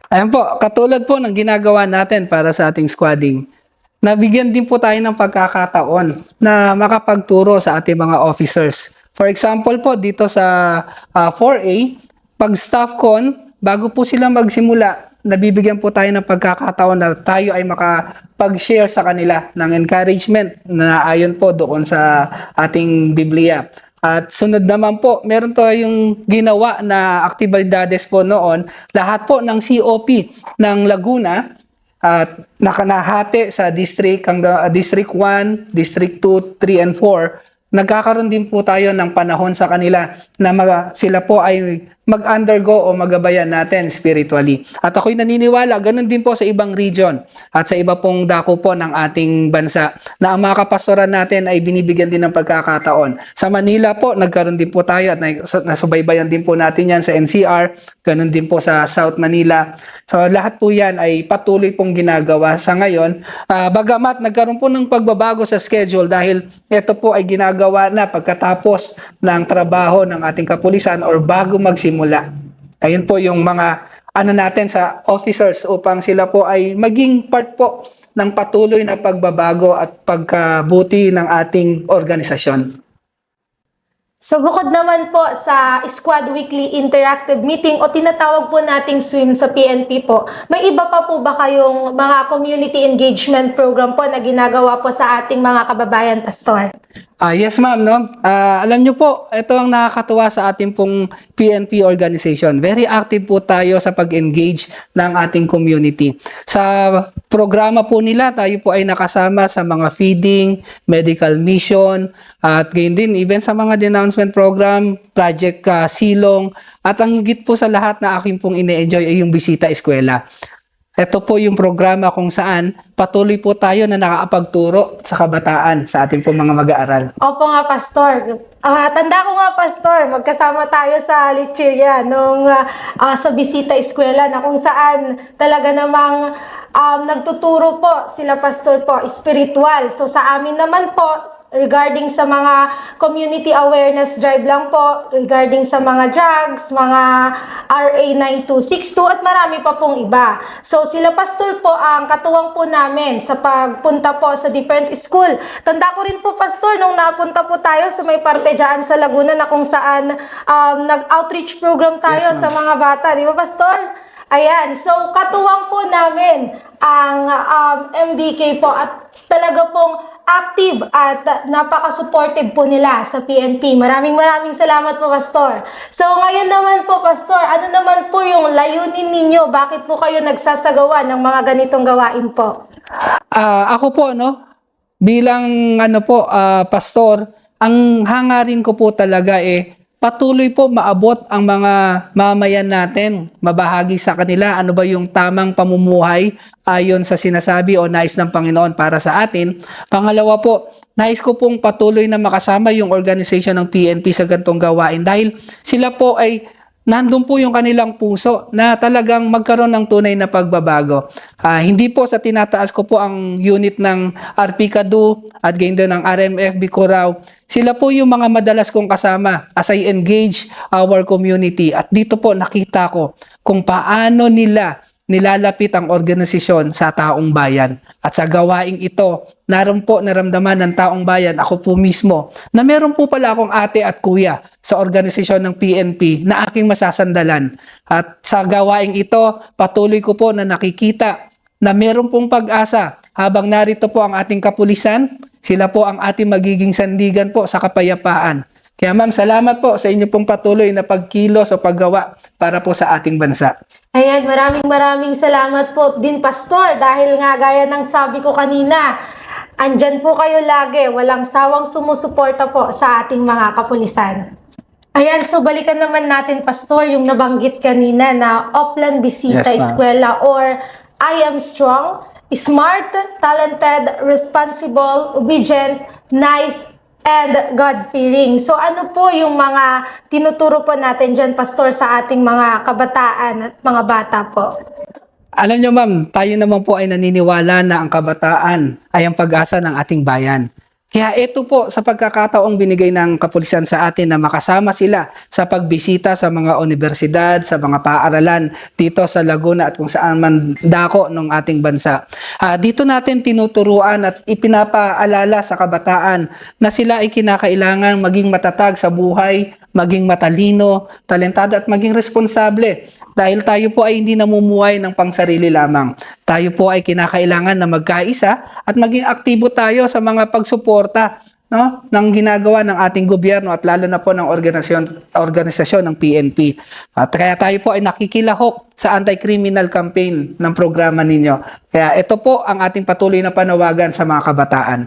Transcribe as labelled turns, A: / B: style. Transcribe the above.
A: Ayan po, katulad po ng ginagawa natin para sa ating squadding, nabigyan din po tayo ng pagkakataon na makapagturo sa ating mga officers. For example po, dito sa 4A, pag staff con, bago po sila magsimula, nabibigyan po tayo ng pagkakataon na tayo ay makapag-share sa kanila ng encouragement na ayon po doon sa ating Biblia. At sunod naman po, meron tayong ginawa na aktibidades po noon, lahat po ng COP ng Laguna at nakanahati sa District 1, District 2, 3, and 4. Nagkakaroon din po tayo ng panahon sa kanila na sila po ay mag-undergo o magabayan natin spiritually. At ako'y naniniwala, ganun din po sa ibang region at sa iba pong dako po ng ating bansa na ang mga kapastoran natin ay binibigyan din ng pagkakataon. Sa Manila po, nagkaroon din po tayo at nasubaybayan din po natin yan sa NCR, ganun din po sa South Manila. So lahat po yan ay patuloy pong ginagawa sa ngayon. Bagamat nagkaroon po ng pagbabago sa schedule dahil ito po ay ginagawa na pagkatapos ng trabaho ng ating kapulisan or bago magsimula. Ayun po yung mga natin sa officers upang sila po ay maging part po ng patuloy na pagbabago at pagkabuti ng ating organisasyon.
B: So bukod naman po sa Squad Weekly Interactive Meeting o tinatawag po nating SWIM sa PNP po, may iba pa po ba kayong mga community engagement program po na ginagawa po sa ating mga kababayan, Pastor?
A: Yes ma'am, no? Alam nyo po, ito ang nakakatuwa sa ating pong PNP organization. Very active po tayo sa pag-engage ng ating community. Sa programa po nila, tayo po ay nakasama sa mga feeding, medical mission, at gayon din, even sa mga denouncement program, Project Silong, at ang higit po sa lahat na aking pong ine-enjoy ay yung bisita eskwela. Ito po yung programa kung saan patuloy po tayo na nakakapagturo sa kabataan sa ating po mga mag-aaral.
B: Opo nga, Pastor. Tanda ko nga, Pastor, magkasama tayo sa Lecheria nung sa bisita eskwela na kung saan talaga namang nagtuturo po sila, Pastor po, spiritual. So sa amin naman po, regarding sa mga community awareness drive lang po, regarding sa mga drugs, mga RA 9262 at marami pa pong iba. So sila Pastor po ang katuwang po namin sa pagpunta po sa different school. Tanda ko rin po, Pastor, nung napunta po tayo sa may parte dyan sa Laguna na kung saan nag-outreach program tayo sa mga bata. Di ba, Pastor? Ayan, so katuwang po namin ang MBK po at talaga pong active at napaka-supportive po nila sa PNP. Maraming salamat po, Pastor. So ngayon naman po, Pastor, ano naman po yung layunin ninyo? Bakit po kayo nagsasagawa ng mga ganitong gawain po?
A: Ako po, no, bilang pastor, ang hangarin ko po talaga patuloy po maabot ang mga mamayan natin, mabahagi sa kanila ano ba yung tamang pamumuhay ayon sa sinasabi o nais ng Panginoon para sa atin. Pangalawa po, nais ko pong patuloy na makasama yung organization ng PNP sa ganitong gawain dahil sila po ay nandun po yung kanilang puso na talagang magkaroon ng tunay na pagbabago. Hindi po sa tinataas ko po ang unit ng RP Kadu at gayon din ng RMF Bicurao. Sila po yung mga madalas kong kasama as I engage our community. At dito po nakita ko kung paano nila nilalapit ang organisasyon sa taong bayan. At sa gawaing ito, naroon po naramdaman ng taong bayan, ako po mismo, na meron po pala akong ate at kuya sa organisasyon ng PNP na aking masasandalan. At sa gawaing ito, patuloy ko po na nakikita na meron pong pag-asa habang narito po ang ating kapulisan, sila po ang ating magiging sandigan po sa kapayapaan. Kaya ma'am, salamat po sa inyo pong patuloy na pagkilos o paggawa para po sa ating bansa.
B: Ayan, maraming salamat po din, Pastor, dahil nga gaya ng sabi ko kanina, andyan po kayo lagi, walang sawang sumusuporta po sa ating mga kapulisan. Ayan, so balikan naman natin, Pastor, yung nabanggit kanina na Oplan Bisita Eskwela or I Am Strong, Smart, Talented, Responsible, Obedient, Nice, and God-fearing. So ano po yung mga tinuturo po natin dyan, Pastor, sa ating mga kabataan at mga bata po?
A: Alam nyo ma'am, tayo naman po ay naniniwala na ang kabataan ay ang pag-asa ng ating bayan. Kaya ito po sa pagkakataong binigay ng kapulisan sa atin na makasama sila sa pagbisita sa mga universidad, sa mga paaralan dito sa Laguna at kung saan man dako ng ating bansa. Dito natin tinuturuan at ipinapaalala sa kabataan na sila ay kinakailangan maging matatag sa buhay, maging matalino, talentado at maging responsable. Dahil tayo po ay hindi namumuhay ng pangsarili lamang. Tayo po ay kinakailangan na magkaisa at maging aktibo tayo sa mga pagsuporta, no, ng ginagawa ng ating gobyerno at lalo na po ng organisasyon ng PNP. At kaya tayo po ay nakikilahok sa anti-criminal campaign ng programa ninyo. Kaya ito po ang ating patuloy na panawagan sa mga kabataan.